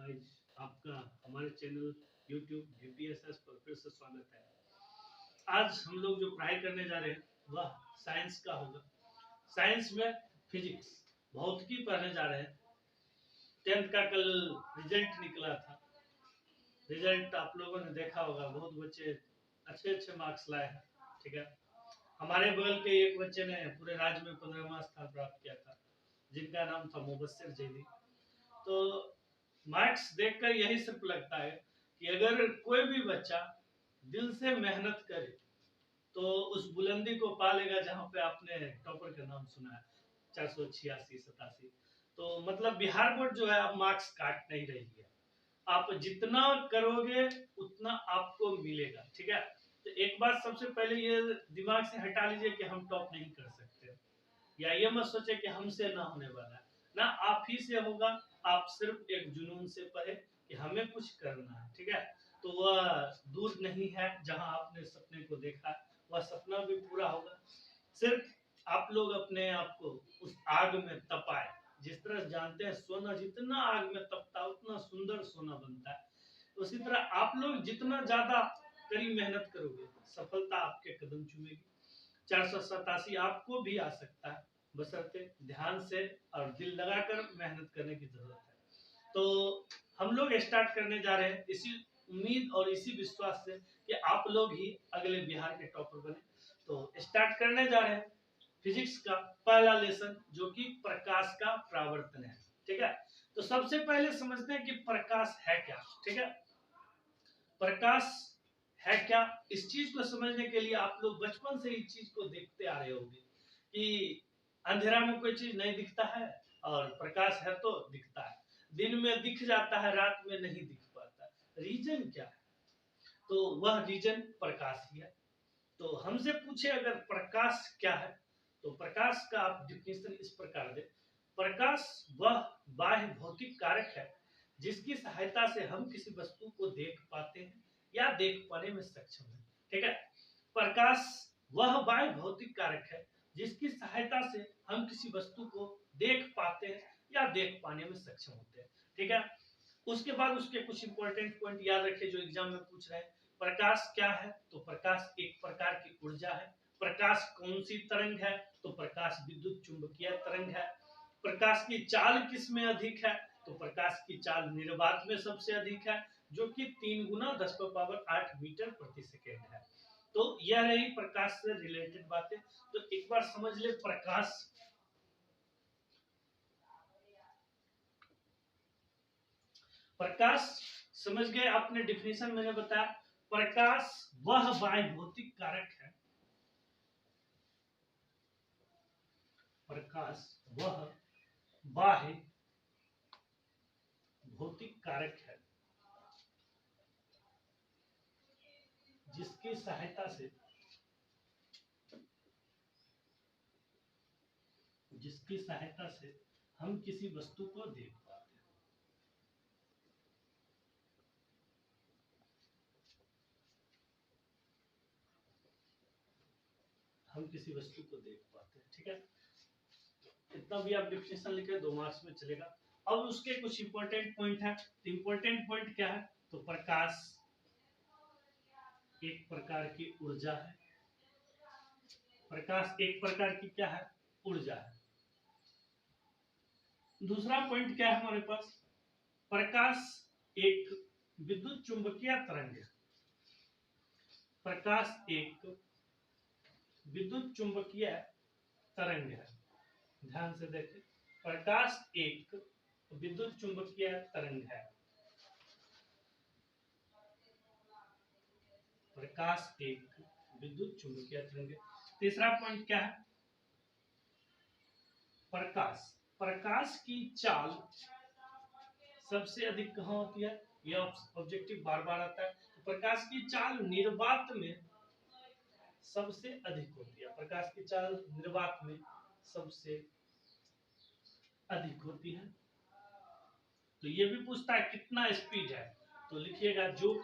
Guys, आपका हमारे channel YouTube VPSS पर फिर से स्वागत है। आज हम लोग जो पढ़ाई करने जा रहे हैं वह साइंस का होगा। साइंस में फिजिक्स, भौतिकी पढ़ने जा रहे हैं। 10th का कल रिजल्ट निकला था। रिजल्ट आप लोगों ने देखा होगा, बहुत बच्चे अच्छे अच्छे मार्क्स लाए हैं। ठीक है, हमारे बगल के एक बच्चे ने पूरे राज्य में 15वां स्थान प्राप्त किया था, जिनका नाम था मुबस्सिर जैदी। तो मार्क्स देखकर यही सिर्फ लगता है कि अगर कोई भी बच्चा दिल से मेहनत करे तो उस बुलंदी को पा लेगा जहां पे आपने टॉपर का नाम सुना है, 486-87। तो मतलब बिहार बोर्ड जो है अब मार्क्स काट नहीं रही है। आप जितना करोगे उतना आपको मिलेगा। ठीक है, तो एक बात सबसे पहले ये दिमाग से हटा लीजिए कि हम टॉप नहीं कर सकते, या ये मत सोचे कि हमसे ना होने वाला है। ना आप ही से होगा। आप सिर्फ एक जुनून से पढ़े कि हमें कुछ करना है। ठीक है, तो वह दूर नहीं है जहां आपने सपने को देखा, वह सपना भी पूरा होगा। सिर्फ आप लोग अपने आप को उस आग में तपाए। जिस तरह जानते हैं सोना जितना आग में तपता है उतना सुंदर सोना बनता है, उसी तरह आप लोग जितना ज्यादा कड़ी मेहनत करोगे सफलता आपके कदम चूमेगी। 487 आपको भी आ सकता है, बशर्ते ध्यान से और दिल लगाकर मेहनत करने की जरूरत है। तो हम लोग स्टार्ट करने जा रहे हैं इसी उम्मीद और इसी विश्वास से कि आप लोग ही अगले बिहार के टॉपर बने। तो स्टार्ट करने जा रहे हैं फिजिक्स का पहला लेसन, जो कि प्रकाश का परावर्तन है। ठीक है, तो सबसे पहले समझते हैं कि प्रकाश है क्या। ठीक है, प्रकाश है क्या, इस चीज को समझने के लिए आप लोग बचपन से इस चीज को देखते आ रहे होंगे कि अंधेरा में कोई चीज नहीं दिखता है और प्रकाश है तो दिखता है। दिन में दिख जाता है, रात में नहीं दिख पाता। रीजन क्या है? तो वह रीजन प्रकाश ही है। तो हमसे पूछे अगर प्रकाश क्या है, तो प्रकाश का आप डिफिनेशन इस प्रकार दे। प्रकाश वह बाह्य भौतिक कारक है जिसकी सहायता से हम किसी वस्तु को देख पाते हैं या देख पाने में सक्षम है। ठीक है, प्रकाश वह बाह्य भौतिक कारक है जिसकी सहायता से हम किसी वस्तु को देख पाते हैं या देख पाने में सक्षम होते हैं। ठीक है, उसके बाद उसके कुछ इंपॉर्टेंट पॉइंट याद रखें जो एग्जाम में पूछ रहे हैं। प्रकाश क्या है? तो प्रकाश एक प्रकार की ऊर्जा है। प्रकाश कौन सी तरंग है? तो प्रकाश विद्युत चुंबकीय तरंग है। प्रकाश की चाल किस में अधिक है? तो प्रकाश की चाल निर्वात में सबसे अधिक है, जो कि 3 गुना 10⁸ मीटर प्रति सेकेंड है। तो यह रही प्रकाश से रिलेटेड बातें। तो एक बार समझ ले प्रकाश। प्रकाश समझ गए आपने, डिफिनेशन मैंने बताया। प्रकाश वह बाह्य भौतिक कारक है। प्रकाश वह बाह्य भौतिक कारक है जिसकी सहायता से हम किसी वस्तु को देख पाते हैं। हम किसी वस्तु को देख पाते हैं। ठीक है, इतना भी आप डिफिनेशन लिखे 2 मार्क्स में चलेगा। अब उसके कुछ इंपॉर्टेंट पॉइंट है। तो इंपॉर्टेंट पॉइंट क्या है? तो प्रकाश एक प्रकार की ऊर्जा है। प्रकाश एक प्रकार की क्या है? ऊर्जा है। दूसरा पॉइंट क्या है हमारे पास? प्रकाश एक विद्युत चुंबकीय तरंग है। प्रकाश एक विद्युत चुंबकीय तरंग है। ध्यान से देखें, प्रकाश एक विद्युत चुंबकीय तरंग है। प्रकाश एक विद्युत चुंबकीय तरंग है। तीसरा पॉइंट क्या है? प्रकाश की चाल सबसे अधिक कहां होती है? यह ऑब्जेक्टिव बार बार आता है। तो प्रकाश की चाल निर्वात में सबसे अधिक होती है। प्रकाश की चाल निर्वात में सबसे अधिक होती है। तो ये भी पूछता है कितना स्पीड है, तो लिखिएगा जो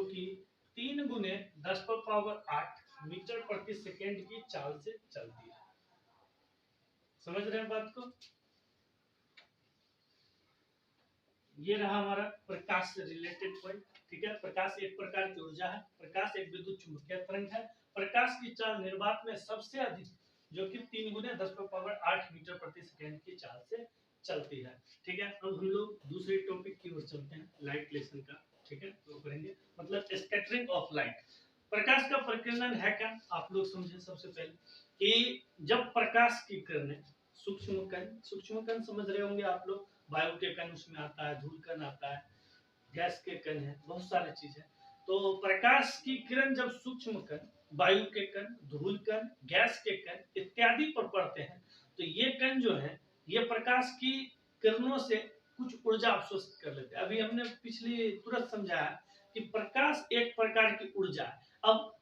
कि 3 गुने 10⁸ मीटर प्रति सेकेंड की चाल से चलती है। समझ रहे हैं बात को? ये रहा हमारा प्रकाश से रिलेटेड पॉइंट। ठीक है, प्रकाश एक प्रकार की ऊर्जा है, प्रकाश एक विद्युत चुंबकीय तरंग है। प्रकाश की चाल निर्वात में सबसे अधिक, जो कि 3 गुने 10⁸ मीटर प्रति सेकंड की चाल से चलती है। ठीक है, अब हम लोग दूसरे टॉपिक की ओर चलते हैं, लाइट लेसन का। ठीक है, तो करेंगे मतलब स्कैटरिंग ऑफ लाइट। प्रकाश का प्रकीर्णन है क्या, आप लोग समझे सबसे पहले कि जब प्रकाश की किरणें सूक्ष्म कण समझ रहे होंगे आप लोग, वायु के कण उसमें आता है, धूल कण आता है, गैस के कण है, बहुत सारी चीज है। तो प्रकाश की किरण जब सूक्ष्म कण, वायु के कण, धूल कण, गैस के कण इत्यादि पर पड़ते हैं, तो ये कण जो है ये प्रकाश की किरणों से कुछ ऊर्जा अवशोषित कर लेते हैं। अभी हमने पिछली तुरंत समझाया कि प्रकाश एक प्रकार की ऊर्जा है। अब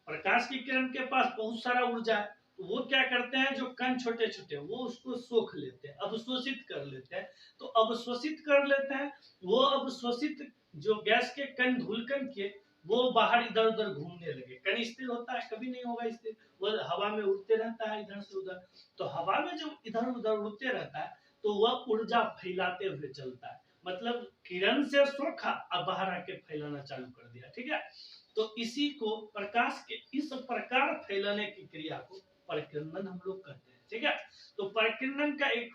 प्रकाश की किरण के पास बहुत सारा ऊर्जा है, तो वो क्या करते हैं, जो कण छोटे छोटे वो उसको सोख लेते हैं, अवशोषित कर लेते हैं। तो अवशोषित कर लेते हैं, वो अवशोषित जो गैस के कण, धूल कण के, वो बाहर इधर उधर घूमने लगे। कण स्थिर होता है, कभी नहीं होगा स्थिर, वो हवा में उड़ते रहता है इधर से उधर। तो हवा में जब इधर उधर उड़ते रहता है तो वह ऊर्जा फैलाते हुए चलता है, मतलब किरण से सोखा और बाहर आके फैलाना चालू कर दिया। ठीक है, तो इसी को प्रकाश के इस प्रकार फैलाने की क्रिया को परिकिरणन हम लोग कहते हैं। ठीक है, तो परिकिरणन का एक,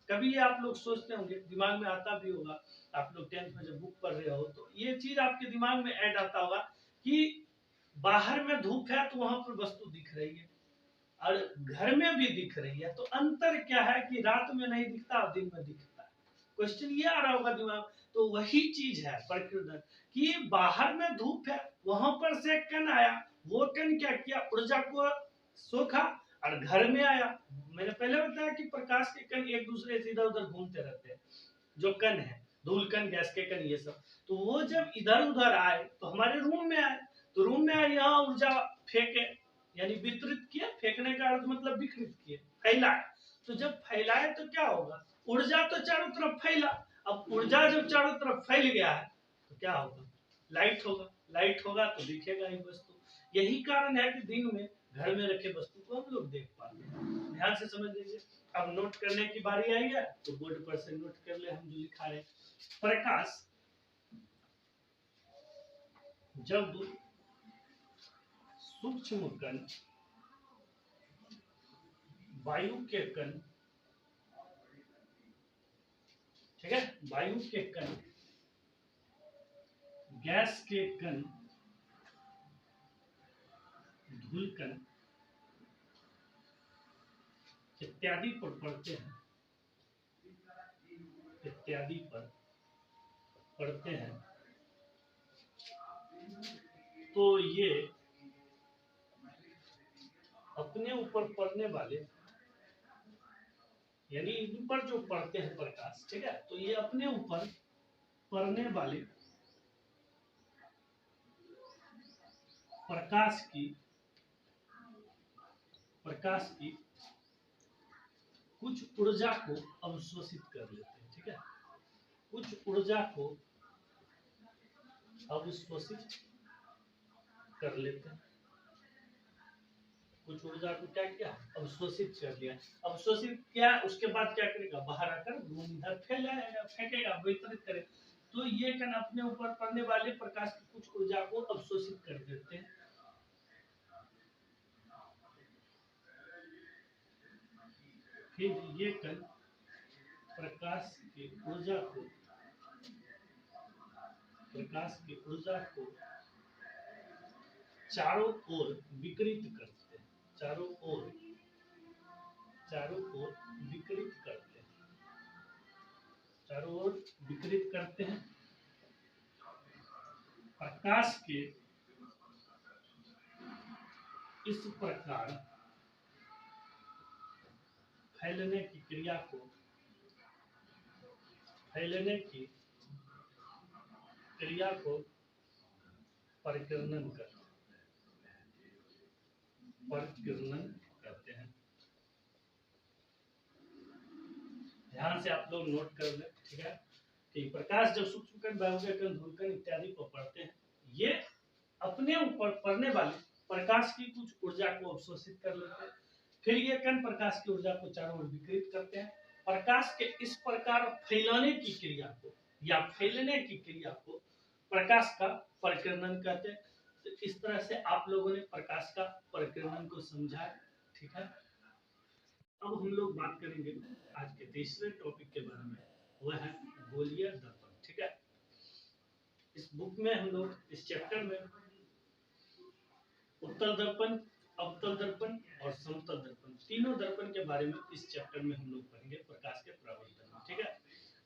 कभी आप लोग सोचते होंगे, दिमाग में आता भी होगा, आप लोग 10th में जब बुक पढ़ रहे हो तो ये चीज आपके दिमाग में ऐड आता होगा कि बाहर में धूप है तो वहां पर वस्तु दिख रही है और घर में भी दिख रही है, तो अंतर क्या है कि रात में नहीं दिखता और दिन में दिखता है। क्वेश्चन ये आ रहा होगा दिमाग। तो वही चीज है परिकिरणन, कि बाहर में धूप है, वहां पर से कण आया, वो कण क्या किया, ऊर्जा को सोखा और घर में आया। मैंने पहले बताया कि प्रकाश के कण एक दूसरे से इधर उधर घूमते रहते हैं, जो कण है, धूल कण, गैस के कण, ये सब। तो वो जब इधर उधर आए तो हमारे रूम में आए, तो रूम में आए, यहाँ ऊर्जा फेंके, यानी वितरित किया, फेंकने का अर्थ मतलब विकृत किए, फैलाए। तो जब फैलाए तो क्या होगा, ऊर्जा तो चारों तरफ फैला। अब ऊर्जा जब चारों तरफ फैल गया है तो क्या होगा, लाइट होगा। लाइट होगा तो दिखेगा ही वस्तु। यही कारण है कि दिन में घर में रखे वस्तु को हम लोग देख पाते हैं। ध्यान से समझ लीजिए। अब नोट करने की बारी आई है तो बोर्ड पर से नोट कर ले हम जो लिखा रहे। प्रकाश जब सूक्ष्म कण, वायु के कण, ठीक है, वायु के कण, गैस के कण, धूल कण इत्यादि पर पड़ते हैं, इत्यादि पर पड़ते हैं, तो ये अपने ऊपर पड़ने वाले, यानी इन पर जो पड़ते हैं प्रकाश, ठीक है, तो ये अपने ऊपर पड़ने वाले प्रकाश की कुछ ऊर्जा को अवशोषित कर लेते हैं। ठीक है, कुछ ऊर्जा को अवशोषित कर लेते हैं, कुछ ऊर्जा को क्या किया, अवशोषित कर लिया। अवशोषित किया, उसके बाद क्या करेगा, बाहर आकर घूम इधर फैलाएगा, फेंकेगा, वितरित करेगा। तो ये कण अपने ऊपर पड़ने वाले प्रकाश की कुछ ऊर्जा को अवशोषित कर देते हैं। फिर ये कण प्रकाश की ऊर्जा को चारों ओर विकृत करते हैं, चारों ओर विकृत करते हैं, चारों ओर विकृत करते हैं। प्रकाश के इस प्रकार फैलने की क्रिया को परिकिरणन कहते हैं। ध्यान से आप लोग नोट कर लें। ठीक है, कि प्रकाश जब सूक्ष्म कण, वायु के कण, धूल कण इत्यादि पर पड़ते हैं, ये अपने ऊपर पड़ने वाले प्रकाश की कुछ ऊर्जा को अवशोषित कर लेते हैं। फिर ये कण प्रकाश की ऊर्जा को चारों ओर विकृत करते हैं। प्रकाश के इस प्रकार फैलाने की क्रिया को या फैलने की क्रिया को प्रकाश का परिकिरणन कहते हैं। तो इस तरह से आप लोगों ने प्रकाश का परिकिरणन को समझा, ठीक है। अब हम लोग बात करेंगे आज के तीसरे टॉपिक के बारे में, वह है गोलीय दर्पण, ठीक है। इस बुक में हम लोग इस चैप्टर में उत्तल दर्पण, अवतल दर्पण और समतल दर्पण, तीनों दर्पण के बारे में इस चैप्टर में हम लोग पढ़ेंगे प्रकाश के परावर्तन में, ठीक है।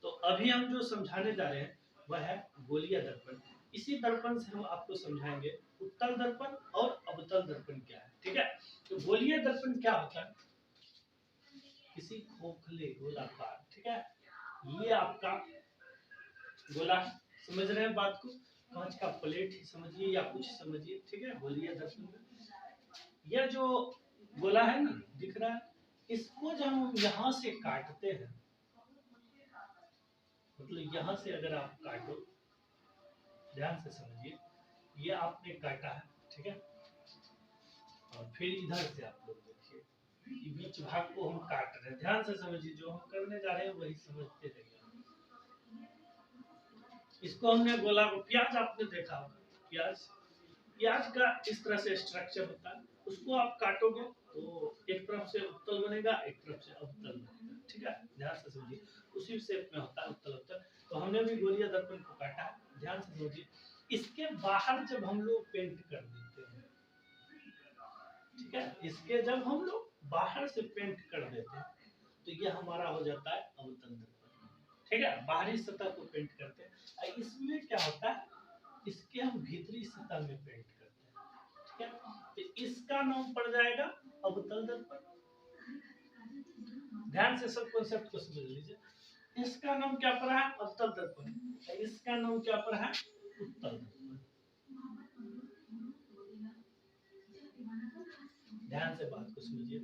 तो अभी हम जो समझाने जा रहे हैं वह है गोलीय दर्पण। इसी दर्पण से हम आपको समझाएंगे उत्तल दर्पण और अवतल दर्पण क्या है, ठीक है। तो गोलीय दर्पण क्या होता है, किसी खोखले गोलाकार, ठीक है, ये आपका गोला, समझ रहे हैं बात को, कांच का प्लेट ही समझिए या कुछ समझिए, ठीक है। गोलीय दर्पण में यह जो गोला है ना, दिख रहा है, इसको जब हम यहाँ से काटते हैं, मतलब यहाँ से अगर आप काटो, ध्यान से समझिए, ये आपने काटा है, ठीक है, और फिर इधर से आप लोग देखिए, बीच भाग को हम काट रहे हैं, ध्यान से समझिए, जो हम करने जा रहे हैं वही समझते रहिए। इसको हमने गोला को, प्याज आपने देखा होगा, प्याज, प्याज का इस तरह से स्ट्रक्चर होता है, उसको आप काटोगे तो एक तरफ से उत्तल बनेगा, एक तरफ से अवतल बनेगा, ठीक है, ध्यान से समझिए, उसी शेप में होता है उत्तल अवतल। तो हमने भी गोलीय दर्पण को काटा है, ध्यान से समझिए। इसके बाहर जब हम लोग पेंट कर देते हैं, ठीक है, इसके जब हम लोग बाहर से पेंट कर देते हैं तो ये हमारा हो जाता है अवतल दर्पण, ठीक है, बाहरी सतह को पेंट करते हैं। इसमें क्या होता है, इसके हम भीतरी सतह में पेंट करते हैं, ठीक है, तो इसका नाम पड़ जाएगा अवतल दर्पण। ध्यान से सब कॉन्सेप्ट को समझ लीजिए, इसका नाम क्या पड़ा है, अवतल दर्पण, इसका नाम क्या पड़ा है, उत्तल दर्पण। ध्यान से बात को समझिए,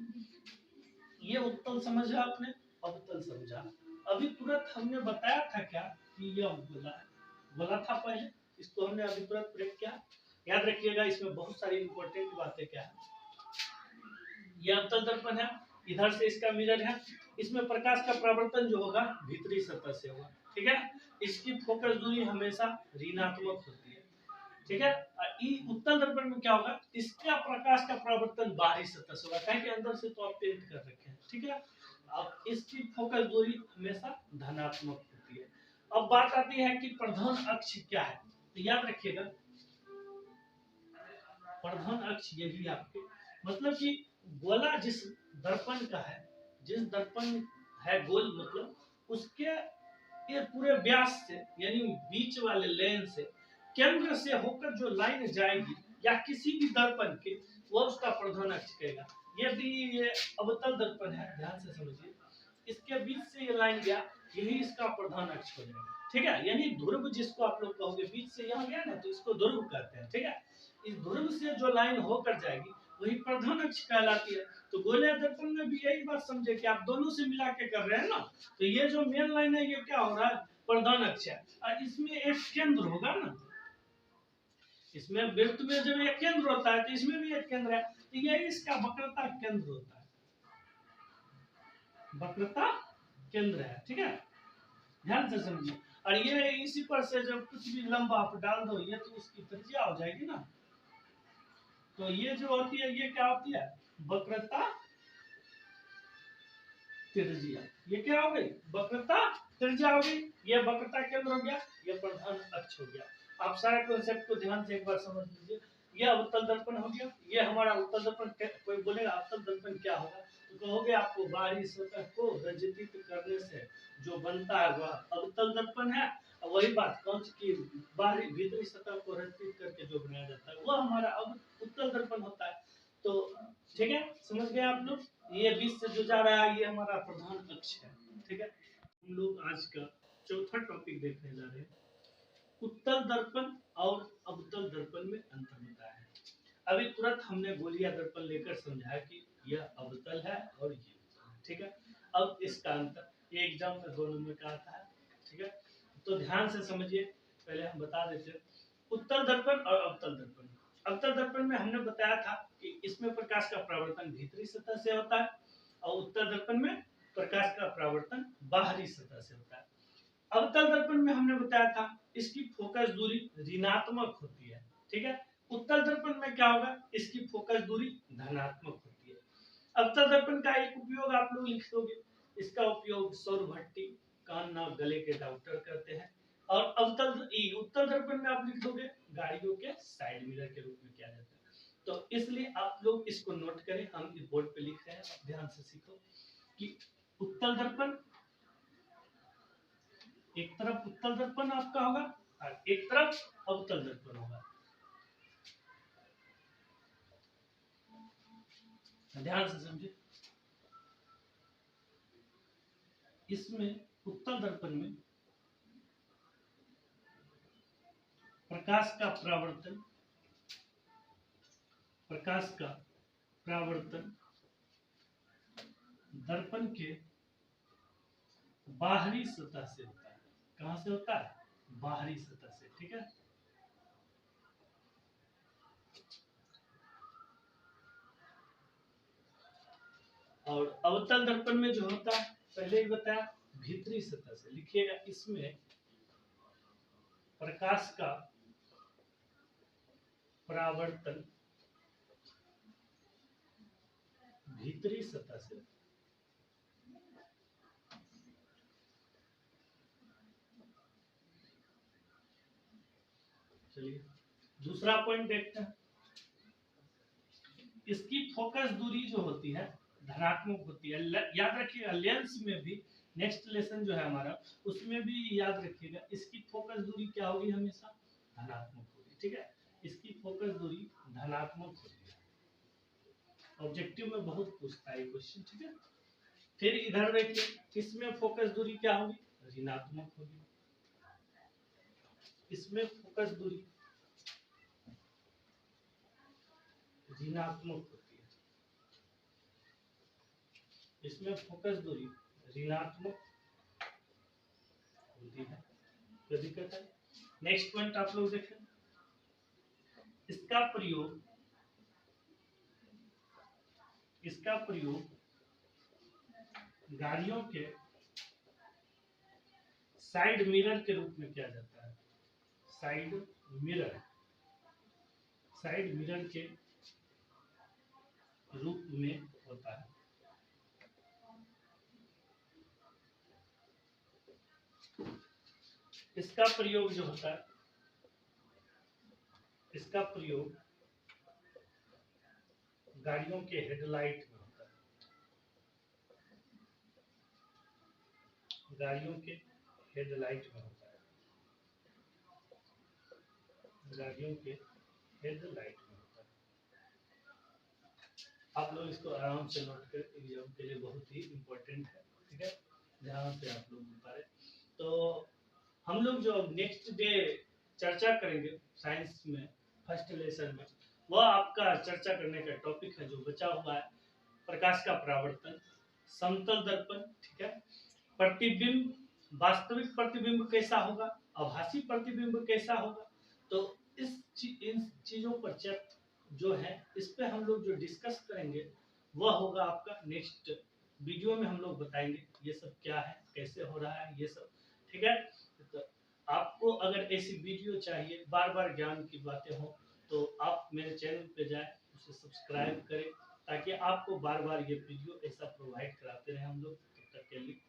ये उत्तल समझा आपने, अवतल समझा। अभी तुरंत हमने बताया था क्या कि ये गोला था पहले, इसको हमने अभी तुरंत ब्रेक किया। याद रखिएगा, इसमें बहुत सारी इंपॉर्टेंट बातें क्या है। ये अवतल दर्पण है, इधर से इसका मिरर है, इसमें प्रकाश का परावर्तन जो होगा भीतरी सतह से होगा, ठीक है। इसकी फोकस दूरी हमेशा ऋणात्मक होती है, ठीक है। उत्तल दर्पण में क्या होगा, इसका प्रकाश का परावर्तन बाहरी सतह से होगा, कहीं के अंदर से तो आप पेंट कर रखे हैं, ठीक है। अब इसकी फोकस दूरी हमेशा धनात्मक होती है। अब बात आती है कि प्रधान अक्ष क्या है, तो याद रखिएगा, प्रधान अक्ष यही आपके, मतलब कि गोला जिस दर्पण का है, जिस दर्पण है गोल, मतलब उसके ये पूरे व्यास से, यानी बीच वाले लेन से, केंद्र से होकर जो लाइन जाएगी या किसी भी दर्पण के, वो उसका प्रधान अक्ष कहेगा। यदि ये अवतल दर्पण है, ध्यान से समझिए, इसके बीच से ये लाइन गया, यही इसका प्रधान अक्ष हो जाएगा, ठीक है। यानी ध्रुव जिसको आप लोग कहोगे, बीच से यहाँ गया ना, तो इसको ध्रुव कहते हैं, ठीक है। इस ध्रुव से जो लाइन होकर जाएगी वही प्रधान अक्ष कहलाती है। तो गोलीय दर्पण में भी यही बात समझे कि आप दोनों से मिला के कर रहे हैं ना, तो ये जो मेन लाइन है ये क्या हो रहा है, प्रधान अक्ष है, और इसमें एक केंद्र होगा ना, इसमें वृत्त में जब एक केंद्र होता है तो इसमें भी एक केंद्र है, तो ये इसका वक्रता केंद्र होता है, वक्रता केंद्र है, ठीक है, ध्यान से समझिए। और ये इसी पर से जब कुछ भी लंबा आप डाल दो, ये तो उसकी त्रिज्या हो जाएगी ना, तो ये जो होती है ये क्या होती है, वक्रता त्रिज्या, ये क्या हो गई, वक्रता त्रिज्या हो गई, ये वक्रता केंद्र हो गया, ये प्रधान अक्ष हो गया। आप सारे कॉन्सेप्ट को ध्यान से एक बार समझ लीजिए। ये अवतल दर्पण हो गया, ये हमारा उत्तल दर्पण। कोई बोलेगा अवतल दर्पण क्या होगा, तो कहोगे आपको बाहरी सतह को रंजित करने से जो बनता है वह अवतल दर्पण है, और वही बात कांच की बाहरी भीतरी सतह को रंजित करके जो बनाया जाता है वह हमारा उत्तल दर्पण होता है। तो ठीक है, समझ गए आप लोग, ये बीच से जो जा रहा है ये हमारा प्रधान अक्ष है, ठीक है। हम लोग आज का चौथा टॉपिक देखने जा रहे हैं, उत्तल दर्पण और अवतल दर्पण में अंतर बताया है। अभी तुरंत हमने गोलीय दर्पण लेकर समझाया कि यह अवतल है और ये उत्तल है, ठीक है। अब इसका अंतर ये एग्जाम में 2 नंबर का आता है, ठीक है, तो ध्यान से समझिए। पहले हम बता देते उत्तल दर्पण और अवतल दर्पण। अवतल दर्पण में हमने बताया था कि इसमें प्रकाश का परावर्तन भीतरी सतह से होता है, और उत्तल दर्पण में प्रकाश का परावर्तन बाहरी सतह से होता है। अवतल दर्पण में हमने बताया था इसकी फोकस दूरी ऋणात्मक होती है, ठीक है। उत्तल दर्पण में क्या होगा, इसकी फोकस दूरी धनात्मक होती है। अवतल दर्पण का एक उपयोग आप लोग लिख दोगे, इसका उपयोग सौर भट्टी, कान नाक गले के डॉक्टर करते हैं। और उत्तल दर्पण में आप लिख दोगे गाड़ियों के साइड मिरर के रूप में किया जाता है। तो इसलिए आप लोग इसको नोट करें, हम इस बोर्ड पे लिख रहे हैं, आप ध्यान से सीखो कि उत्तल दर्पण, एक तरफ उत्तल दर्पण आपका होगा और एक तरफ अवतल दर्पण होगा। ध्यान से समझे, इसमें उत्तल दर्पण में प्रकाश का परावर्तन, प्रकाश का परावर्तन दर्पण के बाहरी सतह से होता है। कहां से होता है, बाहरी सतह से, ठीक है। और अवतल दर्पण में जो होता है, पहले ही बताया, भीतरी सतह से। लिखिएगा, इसमें प्रकाश का परावर्तन भीतरी सतह से, चलिए दूसरा पॉइंट देखते हैं। इसकी फोकस दूरी जो होती है धनात्मक होती है। याद रखिएगा, लेंस में भी नेक्स्ट लेसन जो है हमारा, उसमें भी याद रखिएगा इसकी फोकस दूरी क्या होगी, हमेशा धनात्मक होगी, ठीक है। इसकी फोकस दूरी धनात्मक होगी। ऑब्जेक्टिव में बहुत पूछता है क्वेश्चन, ठीक है। फिर इधर देखिए, इसमें फोकस दूरी क्या होगी, ऋणात्मक होगी। इसमें फोकस दूरी ऋणात्मक होती है, इसमें फोकस दूरी ऋणात्मक होती है। कोई दिक्कत है? नेक्स्ट पॉइंट आप लोग देखें, इसका प्रयोग गाड़ियों के साइड मिरर के रूप में किया जाता है। साइड मिरर के रूप में होता है। इसका प्रयोग जो होता है, इसका प्रयोग गाड़ियों के हेडलाइट में होता है। गाड़ियों के हेडलाइट में होता है। गाड़ियों के हेडलाइट में होता है। आप लोग इसको आराम से नोट करें, एग्जाम के लिए बहुत ही इम्पोर्टेंट है, ठीक है। ध्यान से आप लोग बता रहे। तो हम लोग जो नेक्स्ट डे चर्चा करेंगे साइंस में फर्स्ट लेसन में, वह आपका चर्चा करने का टॉपिक है जो बचा हुआ है, प्रकाश का परावर्तन, समतल दर्पण, ठीक है। प्रतिबिंब, वास्तविक प्रतिबिंब कैसा होगा, आभासी प्रतिबिंब कैसा होगा। तो इन चीजों पर जो है, इस पे हम लोग जो डिस्कस करेंगे वह होगा आपका नेक्स्ट वीडियो में। हम लोग बताएंगे ये सब क्या है, कैसे हो रहा है ये सब, ठीक है। तो आपको अगर ऐसी वीडियो चाहिए, बार बार ज्ञान की बातें हो, तो आप मेरे चैनल पे जाएं, उसे सब्सक्राइब करें, ताकि आपको बार बार ये वीडियो ऐसा प्रोवाइड कराते रहे हम लोग। तब तक के लिए